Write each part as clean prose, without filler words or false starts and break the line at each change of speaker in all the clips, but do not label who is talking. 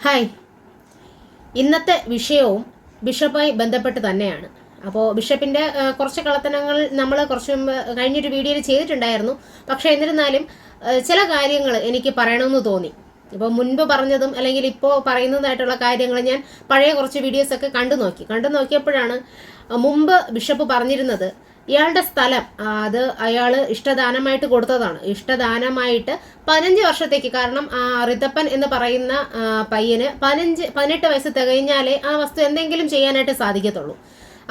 Hi, ഇന്നത്തെ വിഷയവും ബിഷപ്പുമായി ബന്ധപ്പെട്ട് തന്നെയാണ്. അപ്പോൾ ബിഷപ്പിൻ്റെ കുറച്ച് കള്ളത്തനങ്ങൾ നമ്മൾ കുറച്ച് മുമ്പ് കഴിഞ്ഞൊരു വീഡിയോയിൽ ചെയ്തിട്ടുണ്ടായിരുന്നു. പക്ഷേ എന്നിരുന്നാലും ചില കാര്യങ്ങൾ എനിക്ക് പറയണമെന്ന് തോന്നി. ഇപ്പോൾ മുൻപ് പറഞ്ഞതും അല്ലെങ്കിൽ ഇപ്പോൾ പറയുന്നതായിട്ടുള്ള കാര്യങ്ങൾ ഞാൻ പഴയ കുറച്ച് വീഡിയോസൊക്കെ കണ്ടു നോക്കിയപ്പോഴാണ് മുമ്പ് ബിഷപ്പ് പറഞ്ഞിരുന്നത് ഇയാളുടെ സ്ഥലം അത് അയാൾ ഇഷ്ടദാനമായിട്ട് കൊടുത്തതാണ്. ഇഷ്ടദാനമായിട്ട് 15 വർഷത്തേക്ക്, കാരണം റിതപ്പൻ എന്ന് പറയുന്ന പയ്യന് 18 വയസ്സ് തികഞ്ഞാലേ ആ വസ്തു എന്തെങ്കിലും ചെയ്യാനായിട്ട് സാധിക്കത്തുള്ളൂ.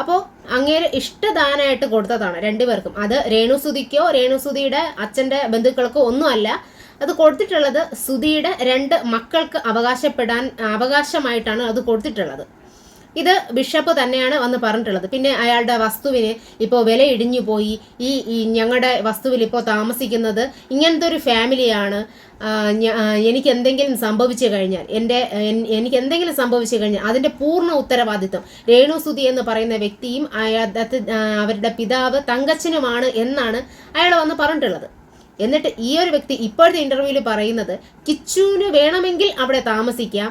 അപ്പോൾ അങ്ങേര് ഇഷ്ടദാനമായിട്ട് കൊടുത്തതാണ് രണ്ടുപേർക്കും. അത് രേണുസുതിക്കോ രേണുസുതിയുടെ അച്ഛൻ്റെ ബന്ധുക്കൾക്കോ ഒന്നുമല്ല. അത് കൊടുത്തിട്ടുള്ളത് സുധിയുടെ 2 മക്കൾക്ക് അവകാശമായിട്ടാണ് അത് കൊടുത്തിട്ടുള്ളത്. ഇത് ബിഷപ്പ് തന്നെയാണ് വന്ന് പറഞ്ഞിട്ടുള്ളത്. പിന്നെ അയാളുടെ വസ്തുവിന് ഇപ്പോൾ വില ഇടിഞ്ഞു പോയി, ഈ ഞങ്ങളുടെ വസ്തുവിൽ ഇപ്പോൾ താമസിക്കുന്നത് ഇങ്ങനത്തെ ഒരു ഫാമിലിയാണ്, എനിക്ക് എന്തെങ്കിലും സംഭവിച്ചു കഴിഞ്ഞാൽ അതിൻ്റെ പൂർണ്ണ ഉത്തരവാദിത്വം രേണുസുതി എന്ന് പറയുന്ന വ്യക്തിയും അവരുടെ പിതാവ് തങ്കച്ചനുമാണ് എന്നാണ് അയാൾ വന്ന് പറഞ്ഞിട്ടുള്ളത്. എന്നിട്ട് ഈ ഒരു വ്യക്തി ഇപ്പോഴത്തെ ഇന്റർവ്യൂവിൽ പറയുന്നത് കിച്ചുവിന് വേണമെങ്കിൽ അവിടെ താമസിക്കാം,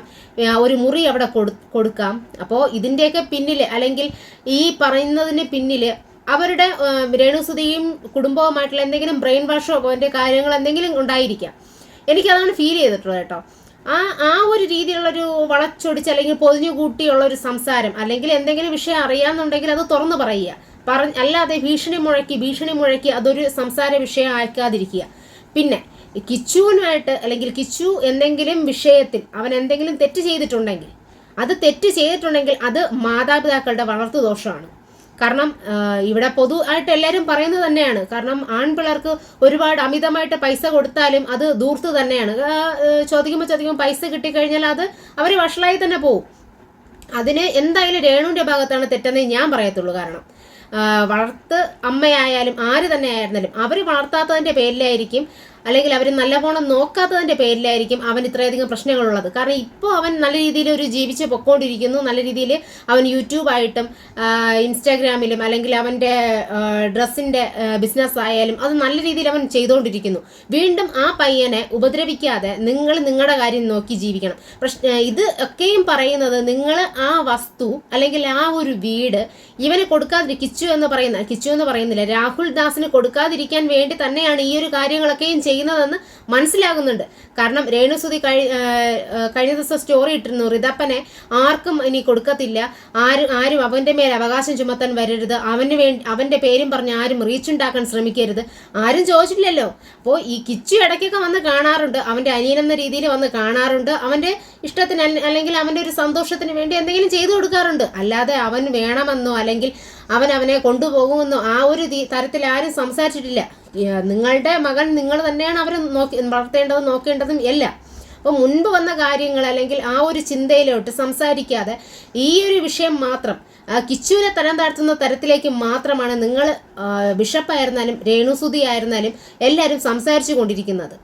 ഒരു മുറി അവിടെ കൊടുക്കാം. അപ്പോൾ ഇതിൻ്റെയൊക്കെ പിന്നിൽ അല്ലെങ്കിൽ ഈ പറയുന്നതിന് പിന്നിൽ അവരുടെ രേണുസുതിയും കുടുംബവുമായിട്ടുള്ള എന്തെങ്കിലും ബ്രെയിൻ വാഷോ അതിൻ്റെ കാര്യങ്ങൾ എന്തെങ്കിലും ഉണ്ടായിരിക്കാം. എനിക്കതാണ് ഫീൽ ചെയ്തിട്ടുള്ളത് കേട്ടോ. ആ ഒരു രീതിയിലുള്ളൊരു വളച്ചൊടിച്ച് അല്ലെങ്കിൽ പൊതിഞ്ഞു കൂട്ടിയുള്ള ഒരു സംസാരം, അല്ലെങ്കിൽ എന്തെങ്കിലും വിഷയം അറിയാമെന്നുണ്ടെങ്കിൽ അത് തുറന്നു പറയുക, അല്ലാതെ ഭീഷണി മുഴക്കി അതൊരു സംസാര വിഷയം ആക്കാതിരിക്കുക. പിന്നെ കിച്ചുവിനായിട്ട് അല്ലെങ്കിൽ കിച്ചു എന്തെങ്കിലും വിഷയത്തിൽ അവൻ എന്തെങ്കിലും തെറ്റ് ചെയ്തിട്ടുണ്ടെങ്കിൽ അത് മാതാപിതാക്കളുടെ വളർത്തു ദോഷമാണ്. കാരണം ഇവിടെ പൊതുവായിട്ട് എല്ലാവരും പറയുന്നത് തന്നെയാണ്. കാരണം ആൺപിള്ളേർക്ക് ഒരുപാട് അമിതമായിട്ട് പൈസ കൊടുത്താലും അത് ദൂർത്ത് തന്നെയാണ്. ചോദിക്കുമ്പോൾ പൈസ കിട്ടിക്കഴിഞ്ഞാൽ അത് അവർ വഷളായി തന്നെ പോകും. അതിന് എന്തായാലും രേണുവിൻ്റെ ഭാഗത്താണ് തെറ്റെന്നേ ഞാൻ പറയത്തുള്ളൂ. കാരണം വളർത്ത് അമ്മയായാലും ആര് തന്നെ ആയിരുന്നാലും അവർ വളർത്താത്തതിൻ്റെ പേരിലായിരിക്കും, അല്ലെങ്കിൽ അവർ നല്ലവണ്ണം നോക്കാത്തതിൻ്റെ പേരിലായിരിക്കും അവൻ ഇത്രയധികം പ്രശ്നങ്ങളുള്ളത്. കാരണം ഇപ്പോൾ അവൻ നല്ല രീതിയിൽ ഒരു ജീവിച്ച് പൊക്കോണ്ടിരിക്കുന്നു. നല്ല രീതിയിൽ അവൻ യൂട്യൂബായിട്ടും ഇൻസ്റ്റാഗ്രാമിലും അല്ലെങ്കിൽ അവൻ്റെ ഡ്രസ്സിൻ്റെ ബിസിനസ് ആയാലും അത് നല്ല രീതിയിൽ അവൻ ചെയ്തുകൊണ്ടിരിക്കുന്നു. വീണ്ടും ആ പയ്യനെ ഉപദ്രവിക്കാതെ നിങ്ങൾ നിങ്ങളുടെ കാര്യം നോക്കി ജീവിക്കണം. ഇത് ഒക്കെയും പറയുന്നത് നിങ്ങൾ ആ വസ്തു അല്ലെങ്കിൽ ആ ഒരു വീട് ഇവന് കൊടുക്കാതിരിക്കും. കിച്ചു എന്ന് പറയുന്നില്ല, രാഹുൽ ദാസിന് കൊടുക്കാതിരിക്കാൻ വേണ്ടി തന്നെയാണ് ഈ ഒരു കാര്യങ്ങളൊക്കെയും ചെയ്യുന്നതെന്ന് മനസ്സിലാകുന്നുണ്ട്. കാരണം രേണുസുതി കഴിഞ്ഞ ദിവസം സ്റ്റോറി ഇട്ടിരുന്നു, റിതപ്പനെ ആർക്കും ഇനി കൊടുക്കത്തില്ല, ആരും അവന്റെ മേൽ അവകാശം ചുമത്താൻ വരരുത്, അവന്റെ പേരും പറഞ്ഞ് ആരും റീച്ചുണ്ടാക്കാൻ ശ്രമിക്കരുത്. ആരും ചോദിച്ചിട്ടില്ലല്ലോ. അപ്പോൾ ഈ കിച്ചു ഇടയ്ക്കൊക്കെ വന്ന് കാണാറുണ്ട്, അവന്റെ അനിയനെന്ന രീതിയിൽ വന്ന് കാണാറുണ്ട്, അവന്റെ ഇഷ്ടത്തിന് അല്ലെങ്കിൽ അവന്റെ ഒരു സന്തോഷത്തിന് വേണ്ടി എന്തെങ്കിലും ചെയ്തു കൊടുക്കാറുണ്ട്. അല്ലാതെ അവൻ വേണമെന്നോ അല്ലെങ്കിൽ അവനെ കൊണ്ടുപോകുമെന്നോ ആ ഒരു തരത്തിൽ ആരും സംസാരിച്ചിട്ടില്ല. നിങ്ങളുടെ മകൻ നിങ്ങൾ തന്നെയാണ് അവരെ നോക്കേണ്ടതും എല്ലാം. അപ്പോൾ മുൻപ് വന്ന കാര്യങ്ങൾ അല്ലെങ്കിൽ ആ ഒരു ചിന്തയിലോട്ട് സംസാരിക്കാതെ ഈ ഒരു വിഷയം മാത്രം കിച്ചുവിനെ തരം താഴ്ത്തുന്ന തരത്തിലേക്ക് മാത്രമാണ് നിങ്ങൾ ബിഷപ്പായിരുന്നാലും രേണുസുതി ആയിരുന്നാലും എല്ലാവരും സംസാരിച്ചു കൊണ്ടിരിക്കുന്നത്.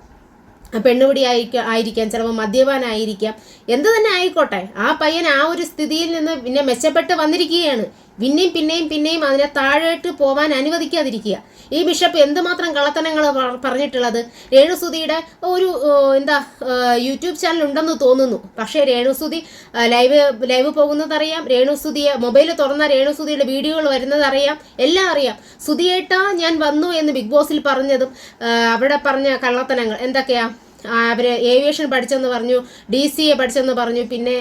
പെണ്ണുപിടി ആയിരിക്കാം, ചിലപ്പോൾ മദ്യപാനായിരിക്കാം, എന്ത് തന്നെ ആയിക്കോട്ടെ, ആ പയ്യൻ ആ ഒരു സ്ഥിതിയിൽ നിന്ന് പിന്നെ മെച്ചപ്പെട്ട് വന്നിരിക്കുകയാണ്. പിന്നെയും അതിനെ താഴോട്ട് പോവാൻ അനുവദിക്കാതിരിക്കുക. ഈ ബിഷപ്പ് എന്തുമാത്രം കള്ളത്തനങ്ങൾ പറഞ്ഞിട്ടുള്ളത്. രേണുസുതിയുടെ ഒരു യൂട്യൂബ് ചാനൽ ഉണ്ടെന്ന് തോന്നുന്നു. പക്ഷേ രേണുസുതി ലൈവ് പോകുന്നതറിയാം, രേണുസുതിയെ മൊബൈൽ തുറന്ന രേണുസുതിയുടെ വീഡിയോകൾ വരുന്നതറിയാം, എല്ലാം അറിയാം. സുധിയേട്ടാ ഞാൻ വന്നു എന്ന് ബിഗ് ബോസിൽ പറഞ്ഞതും അവിടെ പറഞ്ഞ കള്ളത്തനങ്ങൾ എന്തൊക്കെയാ? അവർ ഏവിയേഷൻ പഠിച്ചെന്ന് പറഞ്ഞു, DCA പഠിച്ചെന്ന് പറഞ്ഞു, പിന്നെ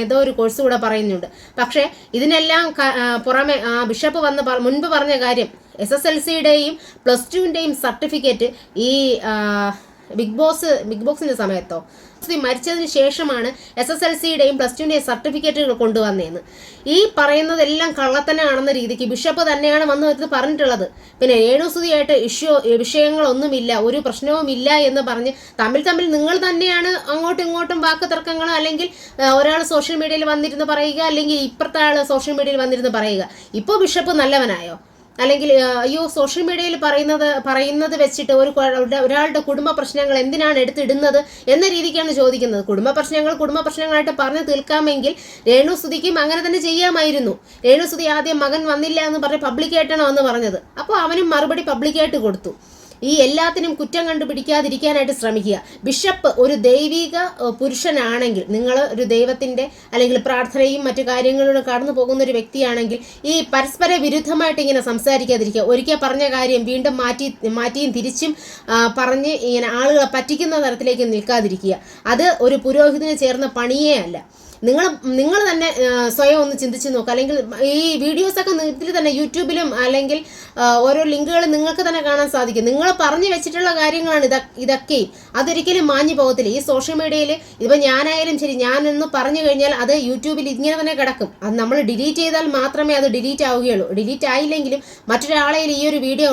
ഏതോ ഒരു കോഴ്സ് കൂടെ പറയുന്നുണ്ട്. പക്ഷേ ഇതിനെല്ലാം പുറമെ ബിഷപ്പ് മുൻപ് പറഞ്ഞ കാര്യം SSLCയുടെയും +2ൻ്റെയും സർട്ടിഫിക്കറ്റ് ഈ ബിഗ് ബോസിന്റെ സമയത്തോ മരിച്ചതിന് ശേഷമാണ് SSLCയുടെയും +2ൻ്റെയും സർട്ടിഫിക്കറ്റുകൾ കൊണ്ടുവന്നതെന്ന്. ഈ പറയുന്നതെല്ലാം കള്ളത്തനാണെന്ന രീതിക്ക് ബിഷപ്പ് തന്നെയാണ് വന്ന് പറഞ്ഞിട്ടുള്ളത്. പിന്നെ രേണുസുതിയായിട്ട് വിഷയങ്ങളൊന്നുമില്ല, ഒരു പ്രശ്നവുമില്ല എന്ന് പറഞ്ഞ് തമ്മിൽ നിങ്ങൾ തന്നെയാണ് അങ്ങോട്ടും ഇങ്ങോട്ടും വാക്ക് തർക്കങ്ങൾ, അല്ലെങ്കിൽ ഒരാൾ സോഷ്യൽ മീഡിയയിൽ വന്നിരുന്ന് പറയുക, അല്ലെങ്കിൽ ഇപ്പുറത്തെ ആൾ സോഷ്യൽ മീഡിയയിൽ വന്നിരുന്ന് പറയുക. ഇപ്പോൾ ബിഷപ്പ് നല്ലവനായോ? അല്ലെങ്കിൽ അയ്യോ സോഷ്യൽ മീഡിയയിൽ പറയുന്നത് വെച്ചിട്ട് ഒരാളുടെ കുടുംബ പ്രശ്നങ്ങൾ എന്തിനാണ് എടുത്തിടുന്നത് എന്ന രീതിക്കാണ് ചോദിക്കുന്നത്. കുടുംബ പ്രശ്നങ്ങളായിട്ട് പറഞ്ഞു തീർക്കാമെങ്കിൽ രേണുസുതിക്കും അങ്ങനെ തന്നെ ചെയ്യാമായിരുന്നു. രേണുസുതി ആദ്യം മകൻ വന്നില്ല എന്ന് പറഞ്ഞ് പബ്ലിക്കായിട്ടാണ് വന്ന് പറഞ്ഞത്. അപ്പോൾ അവനും മറുപടി പബ്ലിക്കായിട്ട് കൊടുത്തു. ഈ എല്ലാത്തിനും കുറ്റം കണ്ടുപിടിക്കാതിരിക്കാനായിട്ട് ശ്രമിക്കുക. ബിഷപ്പ് ഒരു ദൈവിക പുരുഷനാണെങ്കിൽ, നിങ്ങൾ ഒരു ദൈവത്തിൻ്റെ അല്ലെങ്കിൽ പ്രാർത്ഥനയും മറ്റു കാര്യങ്ങളിലൂടെ കടന്നു പോകുന്ന ഒരു വ്യക്തിയാണെങ്കിൽ ഈ പരസ്പര വിരുദ്ധമായിട്ട് ഇങ്ങനെ സംസാരിക്കാതിരിക്കുക. ഒരിക്കൽ പറഞ്ഞ കാര്യം വീണ്ടും മാറ്റിയും തിരിച്ചും പറഞ്ഞ് ഇങ്ങനെ ആളുകളെ പറ്റിക്കുന്ന തരത്തിലേക്ക് നിൽക്കാതിരിക്കുക. അത് ഒരു പുരോഹിതന് ചേർന്ന പണിയേ അല്ല. നിങ്ങൾ തന്നെ സ്വയം ഒന്ന് ചിന്തിച്ച് നോക്കുക. അല്ലെങ്കിൽ ഈ വീഡിയോസൊക്കെ ഇതിൽ തന്നെ യൂട്യൂബിലും അല്ലെങ്കിൽ ഓരോ ലിങ്കുകളും നിങ്ങൾക്ക് തന്നെ കാണാൻ സാധിക്കും. നിങ്ങൾ പറഞ്ഞു വെച്ചിട്ടുള്ള കാര്യങ്ങളാണ് ഇതൊക്കെയും. അതൊരിക്കലും മാഞ്ഞു പോകത്തില്ല. ഈ സോഷ്യൽ മീഡിയയിൽ ഇപ്പോൾ ഞാനായാലും ശരി, ഞാനൊന്ന് പറഞ്ഞു കഴിഞ്ഞാൽ അത് യൂട്യൂബിൽ ഇങ്ങനെ തന്നെ കിടക്കും. അത് നമ്മൾ ഡിലീറ്റ് ചെയ്താൽ മാത്രമേ അത് ഡിലീറ്റ് ആവുകയുള്ളൂ. ഡിലീറ്റ് ആയില്ലെങ്കിലും മറ്റൊരാളെയിൽ ഈ ഒരു വീഡിയോ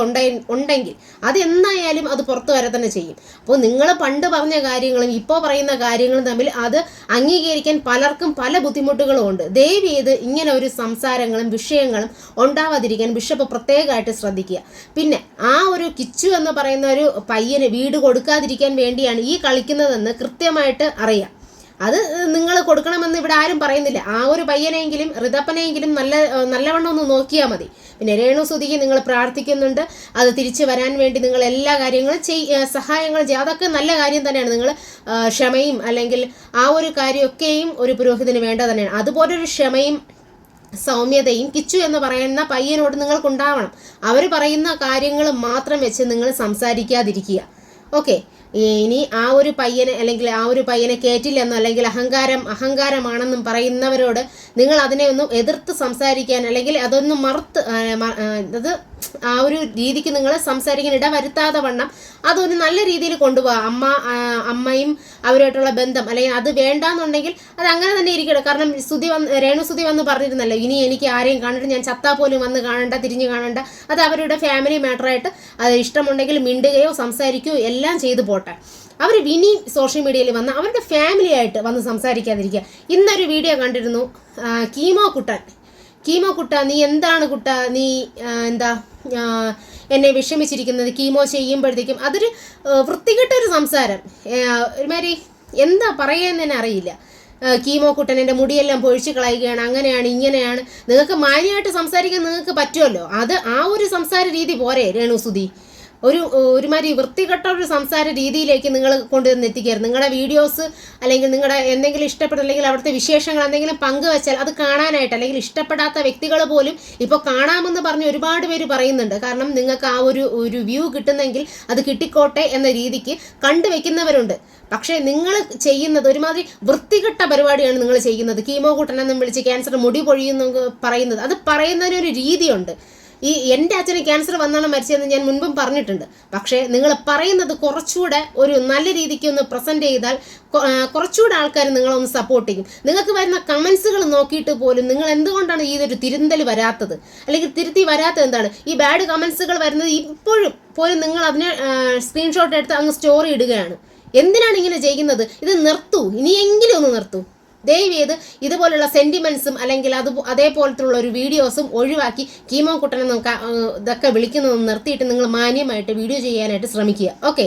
ഉണ്ടെങ്കിൽ അത് എന്തായാലും അത് പുറത്തു വരെ തന്നെ ചെയ്യും. അപ്പോൾ നിങ്ങൾ പണ്ട് പറഞ്ഞ കാര്യങ്ങളും ഇപ്പോൾ പറയുന്ന കാര്യങ്ങളും തമ്മിൽ അത് അംഗീകരിക്കാൻ പലർക്കും പല ബുദ്ധിമുട്ടുകളും ഉണ്ട്. ദയവ് ചെയ്ത് ഇങ്ങനെ ഒരു സംസാരങ്ങളും വിഷയങ്ങളും ഉണ്ടാവാതിരിക്കാൻ ബിഷപ്പ് പ്രത്യേകമായിട്ട് ശ്രദ്ധിക്കുക. പിന്നെ ആ ഒരു കിച്ചു എന്ന് പറയുന്ന ഒരു പയ്യന് വീട് കൊടുക്കാതിരിക്കാൻ വേണ്ടിയാണ് ഈ കളിക്കുന്നതെന്ന് കൃത്യമായിട്ട് അറിയാം. അത് നിങ്ങൾ കൊടുക്കണമെന്ന് ഇവിടെ ആരും പറയുന്നില്ല. ആ ഒരു പയ്യനെങ്കിലും ഋതപ്പനെങ്കിലും നല്ലവണ്ണം ഒന്ന് നോക്കിയാൽ മതി. പിന്നെ രേണുസുതിക്ക് നിങ്ങൾ പ്രാർത്ഥിക്കുന്നുണ്ട്, അത് തിരിച്ചു വരാൻ വേണ്ടി നിങ്ങൾ എല്ലാ കാര്യങ്ങളും സഹായങ്ങളും ചെയ്യുക. അതൊക്കെ നല്ല കാര്യം തന്നെയാണ്. നിങ്ങൾ ക്ഷമയും അല്ലെങ്കിൽ ആ ഒരു കാര്യമൊക്കെയും ഒരു പുരോഹിതന് വേണ്ടത് തന്നെയാണ്. അതുപോലൊരു ക്ഷമയും സൗമ്യതയും കിച്ചു എന്ന് പറയുന്ന പയ്യനോട് നിങ്ങൾക്കുണ്ടാവണം. അവർ പറയുന്ന കാര്യങ്ങൾ മാത്രം വെച്ച് നിങ്ങൾ സംസാരിക്കാതിരിക്കുക. ഓക്കെ, ഇനി ആ ഒരു പയ്യനെ അല്ലെങ്കിൽ ആ ഒരു പയ്യനെ കേറ്റില്ലെന്നോ അല്ലെങ്കിൽ അഹങ്കാരമാണെന്നും പറയുന്നവരോട് നിങ്ങൾ അതിനെ ഒന്നും എതിർത്ത് സംസാരിക്കാൻ അല്ലെങ്കിൽ അതൊന്നും അത് ആ ഒരു രീതിക്ക് നിങ്ങൾ സംസാരിക്കാൻ ഇടവരുത്താതെ വണ്ണം അതൊരു നല്ല രീതിയിൽ കൊണ്ടുപോകാം. അമ്മയും അവരുമായിട്ടുള്ള ബന്ധം അല്ലെങ്കിൽ അത് വേണ്ടാന്നുണ്ടെങ്കിൽ അത് അങ്ങനെ തന്നെ ഇരിക്കട്ടെ. കാരണം രേണുസുതി വന്ന് പറഞ്ഞിരുന്നല്ലോ, ഇനി എനിക്ക് ആരെയും കണ്ടിട്ട് ഞാൻ ചത്താ പോലും വന്ന് കാണണ്ട, തിരിഞ്ഞു കാണണ്ട. അത് അവരുടെ ഫാമിലി മാറ്ററായിട്ട് അത് ഇഷ്ടമുണ്ടെങ്കിൽ മിണ്ടുകയോ സംസാരിക്കുകയോ എല്ലാം ചെയ്തു പോട്ടെ. അവർ ഇനി സോഷ്യൽ മീഡിയയിൽ വന്ന് അവരുടെ ഫാമിലി ആയിട്ട് വന്ന് സംസാരിക്കാതിരിക്കുക. ഇന്നൊരു വീഡിയോ കണ്ടിരുന്നു, കീമോ കുട്ട നീ എന്താണ് കുട്ട, നീ എന്താ എന്നെ വിഷമിച്ചിരിക്കുന്നത് കീമോ ചെയ്യുമ്പോഴത്തേക്കും. അതൊരു വൃത്തികെട്ടൊരു സംസാരം. ഒരുമാതിരി എന്താ പറയുകയെന്ന് തന്നെ അറിയില്ല. കീമോ കുട്ടൻ എൻ്റെ മുടിയെല്ലാം പൊഴിച്ച് കളയുകയാണ്, അങ്ങനെയാണ് ഇങ്ങനെയാണ്. നിങ്ങൾക്ക് മാന്യമായിട്ട് സംസാരിക്കാൻ നിങ്ങൾക്ക് പറ്റുമല്ലോ. അത് ആ ഒരു സംസാര രീതി പോരെ രേണുസുതി? ഒരുമാതിരി വൃത്തികെട്ട ഒരു സംസാര രീതിയിലേക്ക് നിങ്ങൾ കൊണ്ടുവന്ന് എത്തിക്കരുത്. നിങ്ങളുടെ വീഡിയോസ് അല്ലെങ്കിൽ നിങ്ങളുടെ എന്തെങ്കിലും ഇഷ്ടപ്പെട്ടില്ലെങ്കിൽ അവിടുത്തെ വിശേഷങ്ങൾ എന്തെങ്കിലും പങ്കുവെച്ചാൽ അത് കാണാനായിട്ട് അല്ലെങ്കിൽ ഇഷ്ടപ്പെടാത്ത വ്യക്തികൾ പോലും ഇപ്പോൾ കാണാമെന്ന് പറഞ്ഞ് ഒരുപാട് പേര് പറയുന്നുണ്ട്. കാരണം നിങ്ങൾക്ക് ആ ഒരു വ്യൂ കിട്ടുന്നെങ്കിൽ അത് കിട്ടിക്കോട്ടെ എന്ന രീതിക്ക് കണ്ടുവെക്കുന്നവരുണ്ട്. പക്ഷേ നിങ്ങൾ ചെയ്യുന്നത് ഒരുമാതിരി വൃത്തികെട്ട പരിപാടിയാണ് നിങ്ങൾ ചെയ്യുന്നത്. കീമോ കുട്ടനെന്നും വിളിച്ച് ക്യാൻസർ മുടി പൊഴിയുന്നു പറയുന്നത്, അത് പറയുന്നതിനൊരു രീതിയുണ്ട്. എൻ്റെ അച്ഛന് ക്യാൻസർ വന്നാണ് മരിച്ചതെന്ന് ഞാൻ മുൻപും പറഞ്ഞിട്ടുണ്ട്. പക്ഷേ നിങ്ങൾ പറയുന്നത് കുറച്ചുകൂടെ ഒരു നല്ല രീതിക്ക് ഒന്ന് പ്രസൻറ്റ് ചെയ്താൽ കുറച്ചുകൂടെ ആൾക്കാർ നിങ്ങളൊന്ന് സപ്പോർട്ട് ചെയ്യും. നിങ്ങൾക്ക് വരുന്ന കമൻസുകൾ നോക്കിയിട്ട് പോലും നിങ്ങൾ എന്തുകൊണ്ടാണ് ഇതൊരു തിരുന്തൽ വരാത്തത് അല്ലെങ്കിൽ തിരുത്തി വരാത്തത് എന്താണ്? ഈ ബാഡ് കമൻസുകൾ വരുന്നത് ഇപ്പോഴും പോലും നിങ്ങൾ അതിനെ സ്ക്രീൻഷോട്ട് എടുത്ത് അങ്ങ് സ്റ്റോറി ഇടുകയാണ്. എന്തിനാണ് ഇങ്ങനെ ചെയ്യുന്നത്? ഇത് നിർത്തൂ, ഇനിയെങ്കിലും ഒന്ന് നിർത്തൂ. ദയവേത് ഇതുപോലുള്ള സെന്റിമെന്റ്സും അല്ലെങ്കിൽ അതേപോലത്തുള്ള ഒരു വീഡിയോസും ഒഴിവാക്കി കീമോ കുട്ടനെന്നും ഇതൊക്കെ വിളിക്കുന്നതൊന്നും നിർത്തിയിട്ട് നിങ്ങൾ മാന്യമായിട്ട് വീഡിയോ ചെയ്യാനായിട്ട് ശ്രമിക്കുക. ഓക്കെ.